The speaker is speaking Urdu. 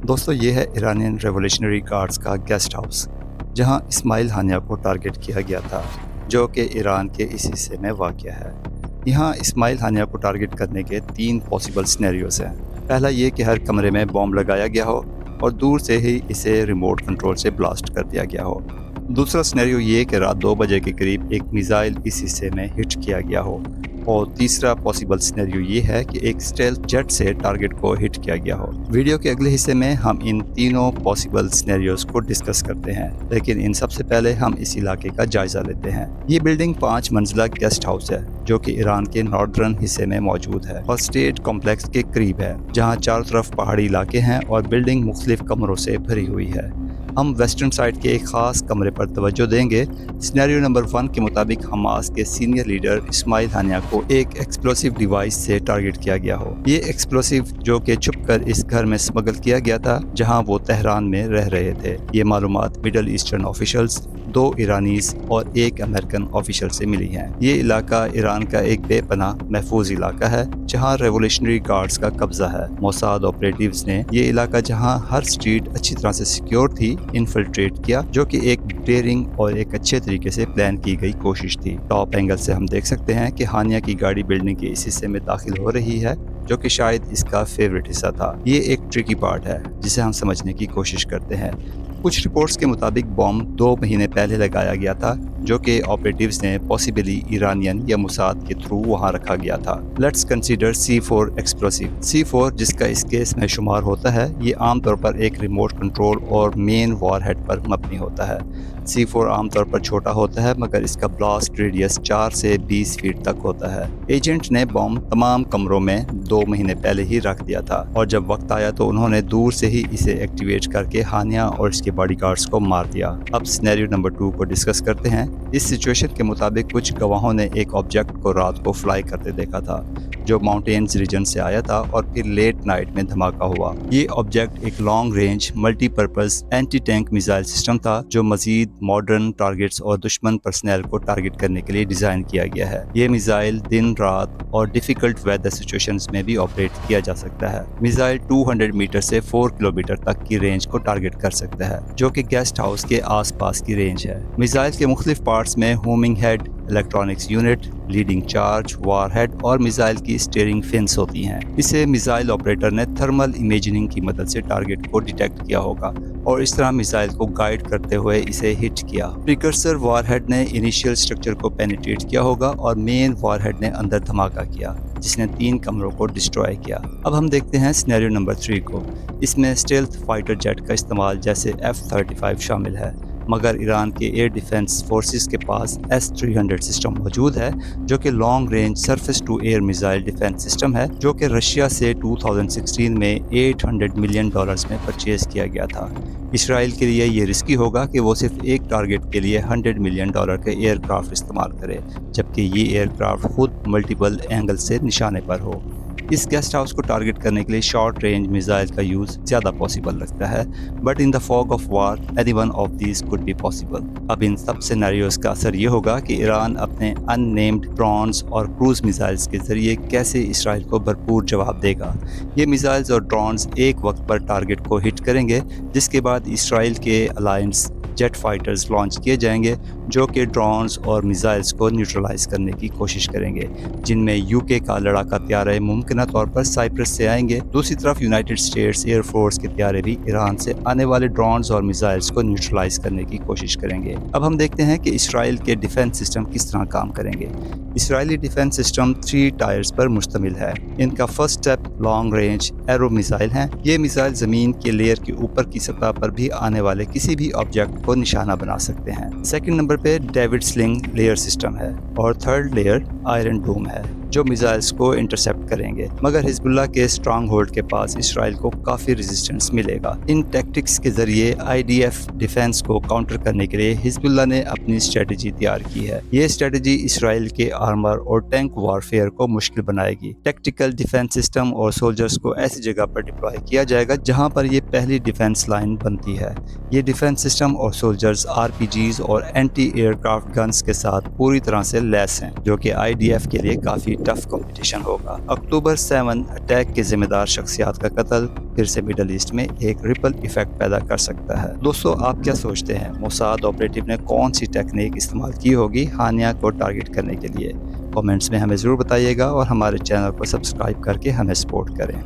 دوستو یہ ہے ایرانین ریولیشنری گارڈز کا گیسٹ ہاؤس جہاں اسماعیل ہانیہ کو ٹارگٹ کیا گیا تھا جو کہ ایران کے اس حصے میں واقع ہے۔ یہاں اسماعیل ہانیہ کو ٹارگٹ کرنے کے 3 پاسبل سینیریوز ہیں۔ پہلا یہ کہ ہر کمرے میں بم لگایا گیا ہو اور دور سے ہی اسے ریموٹ کنٹرول سے بلاسٹ کر دیا گیا ہو۔ دوسرا سینیریو یہ کہ رات 2 بجے کے قریب ایک میزائل اس حصے میں ہٹ کیا گیا ہو، اور تیسرا پاسبل سینیریو یہ ہے کہ ایک اسٹیلتھ جیٹ سے ٹارگٹ کو ہٹ کیا گیا ہو۔ ویڈیو کے اگلے حصے میں ہم ان تینوں پاسبل سینیریوز کو ڈسکس کرتے ہیں، لیکن ان سب سے پہلے ہم اس علاقے کا جائزہ لیتے ہیں۔ یہ بلڈنگ 5 منزلہ گیسٹ ہاؤس ہے جو کہ ایران کے ناردرن حصے میں موجود ہے اور اسٹیٹ کمپلیکس کے قریب ہے، جہاں چاروں طرف پہاڑی علاقے ہیں اور بلڈنگ مختلف کمروں سے بھری ہوئی ہے۔ ہم ویسٹرن سائڈ کے ایک خاص کمرے پر توجہ دیں گے۔ سینیریو نمبر 1 کے مطابق حماس کے سینئر لیڈر اسماعیل ہانیہ کو ایک ایکسپلوسیو ڈیوائس سے ٹارگٹ کیا گیا ہو۔ یہ ایکسپلوسیو جو کہ چھپ کر اس گھر میں اسمگل کیا گیا تھا جہاں وہ تہران میں رہ رہے تھے۔ یہ معلومات مڈل ایسٹرن آفیشلز، 2 ایرانیز اور 1 امریکن آفیشل سے ملی ہیں۔ یہ علاقہ ایران کا ایک بے پناہ محفوظ علاقہ ہے جہاں ریولیشنری گارڈز کا قبضہ ہے۔ موساد آپریٹیوز نے یہ علاقہ جہاں ہر سٹریٹ اچھی طرح سے سیکیور تھی انفلٹریٹ کیا، جو کہ ایک ڈیئرنگ اور ایک اچھے طریقے سے پلان کی گئی کوشش تھی۔ ٹاپ اینگل سے ہم دیکھ سکتے ہیں کہ ہانیہ کی گاڑی بلڈنگ کے اس حصے میں داخل ہو رہی ہے جو کہ شاید اس کا فیوریٹ حصہ تھا۔ یہ ایک ٹرکی پارٹ ہے جسے ہم سمجھنے کی کوشش کرتے ہیں۔ کچھ رپورٹس کے مطابق بم 2 مہینے پہلے لگایا گیا تھا جو کہ آپریٹیوز نے پاسبلی ایرانین یا موساد کے تھرو وہاں رکھا گیا تھا۔ Let's consider C4 ایکسپلوسیو۔ C4 جس کا اس کیس میں شمار ہوتا ہے، یہ عام طور پر ایک ریموٹ کنٹرول اور مین وار ہیڈ پر مبنی ہوتا ہے۔ C4 عام طور پر چھوٹا ہوتا ہے مگر اس کا بلاسٹ ریڈیس 4 سے 20 فیٹ تک ہوتا ہے۔ ایجنٹ نے بم تمام کمروں میں 2 مہینے پہلے ہی رکھ دیا تھا اور جب وقت آیا تو انہوں نے دور سے ہی اسے ایکٹیویٹ کر کے ہانیہ اور اس کے باڈی گارڈز کو مار دیا۔ اب سینیریو نمبر 2 کو ڈسکس کرتے ہیں۔ اس سچویشن کے مطابق کچھ گواہوں نے ایک آبجیکٹ کو رات کو فلائی کرتے دیکھا تھا جو ماؤنٹینز ریجن سے آیا تھا اور پھر لیٹ نائٹ میں دھماکہ ہوا۔ یہ آبجیکٹ ایک long range multi purpose anti tank missile system تھا جو مزید ماڈرن ٹارگٹس اور دشمن پرسنل کو ٹارگٹ کرنے کے لیے ڈیزائن کیا گیا ہے۔ یہ میزائل دن رات اور ڈیفیکلٹ ویدر سچویشنز میں بھی آپریٹ کیا جا سکتا ہے۔ میزائل 200 میٹر سے 4 کلومیٹر تک کی رینج کو ٹارگٹ کر سکتا ہے جو کہ گیسٹ ہاؤس کے آس پاس کی رینج ہے۔ میزائل کے مختلف پارٹس میں homing head, electronics unit, leading charge, warhead اور میزائل کی اسٹیئرنگ فنس ہوتی ہیں۔ اسے میزائل آپریٹر نے تھرمل امیجنگ کی مدد سے ٹارگٹ کو ڈیٹیکٹ کیا ہوگا اور اس طرح میزائل کو گائیڈ کرتے ہوئے اسے ہٹ کیا۔ پریکرسر وار ہیڈ نے انیشیل اسٹرکچر کو پینیٹریٹ کیا ہوگا اور مین وار ہیڈ نے اندر دھماکہ کیا جس نے 3 کمروں کو ڈسٹروائے کیا۔ اب ہم دیکھتے ہیں سینیریو نمبر 3 کو۔ اس میں اسٹیلتھ فائٹر جیٹ کا استعمال جیسے F-35 شامل ہے، مگر ایران کے ایئر ڈیفنس فورسز کے پاس S-300 سسٹم موجود ہے جو کہ long range surface to air missile defence system ہے جو کہ رشیا سے 2016 میں $800 ملین میں پرچیز کیا گیا تھا۔ اسرائیل کے لیے یہ رسکی ہوگا کہ وہ صرف ایک ٹارگٹ کے لیے $100 ملین کے ایئر کرافٹ استعمال کرے، جبکہ یہ ایئر کرافٹ خود ملٹیپل اینگل سے نشانے پر ہو۔ اس گیسٹ ہاؤس کو ٹارگٹ کرنے کے لیے شارٹ رینج میزائل کا یوز زیادہ پاسبل لگتا ہے، but in the fog of war any one of these could be possible. اب ان سب سینیریوز کا اثر یہ ہوگا کہ ایران اپنے ان نیمڈ ڈرونز اور کروز میزائلز کے ذریعے کیسے اسرائیل کو بھرپور جواب دے گا۔ یہ میزائلز اور ڈرونز ایک وقت پر ٹارگٹ کو ہٹ کریں گے جس کے بعد اسرائیل کے الائنس جیٹ فائٹرز لانچ کیے جائیں گے جو کہ ڈرونز اور میزائلز کو نیوٹرلائز کرنے کی کوشش کریں گے، جن میں UK کا لڑاکا طیارے ممکنہ طور پر سائپرس سے آئیں گے۔ دوسری طرف یونائٹڈ اسٹیٹس ایئر فورس کے طیارے بھی ایران سے آنے والے ڈرونز اور میزائلز کو نیوٹرلائز کرنے کی کوشش کریں گے۔ اب ہم دیکھتے ہیں کہ اسرائیل کے ڈیفنس سسٹم کس طرح کام کریں گے۔ اسرائیلی ڈیفنس سسٹم 3 ٹائرز پر مشتمل ہے۔ ان کا first step long range arrow missile ہیں۔ یہ میزائل زمین کے لیئر کے اوپر کی سطح پر بھی آنے والے کسی بھی آبجیکٹ کو نشانہ بنا سکتے ہیں۔ سیکنڈ نمبر پہ ڈیوڈ سلنگ لیئر سسٹم ہے اور تھرڈ لیئر آئرن ڈوم ہے جو میزائلز کو انٹرسیپٹ کریں گے، مگر حزب اللہ کے اسٹرانگ ہولڈ کے پاس اسرائیل کو کافی ریزسٹنس ملے گا۔ ان ٹیکٹکس کے ذریعے IDF ڈیفنس کو کاؤنٹر کرنے کے لیے حزب اللہ نے اپنی اسٹریٹجی تیار کی ہے۔ یہ اسٹریٹجی اسرائیل کے آرمر اور ٹینک وارفیئر کو مشکل بنائے گی۔ ٹیکٹیکل ڈیفنس سسٹم اور سولجرز کو ایسی جگہ پر ڈپلوائے کیا جائے گا جہاں پر یہ پہلی ڈیفنس لائن بنتی ہے۔ یہ ڈیفنس سسٹم اور سولجرز RPGs اور اینٹی ایئر کرافٹ گنز کے ساتھ پوری طرح سے لیس ہیں جو کہ IDF کے لیے کافی ٹف کمپٹیشن ہوگا۔ اکتوبر 7 اٹیک کے ذمہ دار شخصیات کا قتل پھر سے مڈل ایسٹ میں ایک ریپل ایفیکٹ پیدا کر سکتا ہے۔ دوستو، آپ کیا سوچتے ہیں موساد آپریٹو نے کون سی ٹیکنیک استعمال کی ہوگی ہانیہ کو ٹارگٹ کرنے کے لیے؟ کامنٹس میں ہمیں ضرور بتائیے گا اور ہمارے چینل کو سبسکرائب کر کے ہمیں سپورٹ کریں۔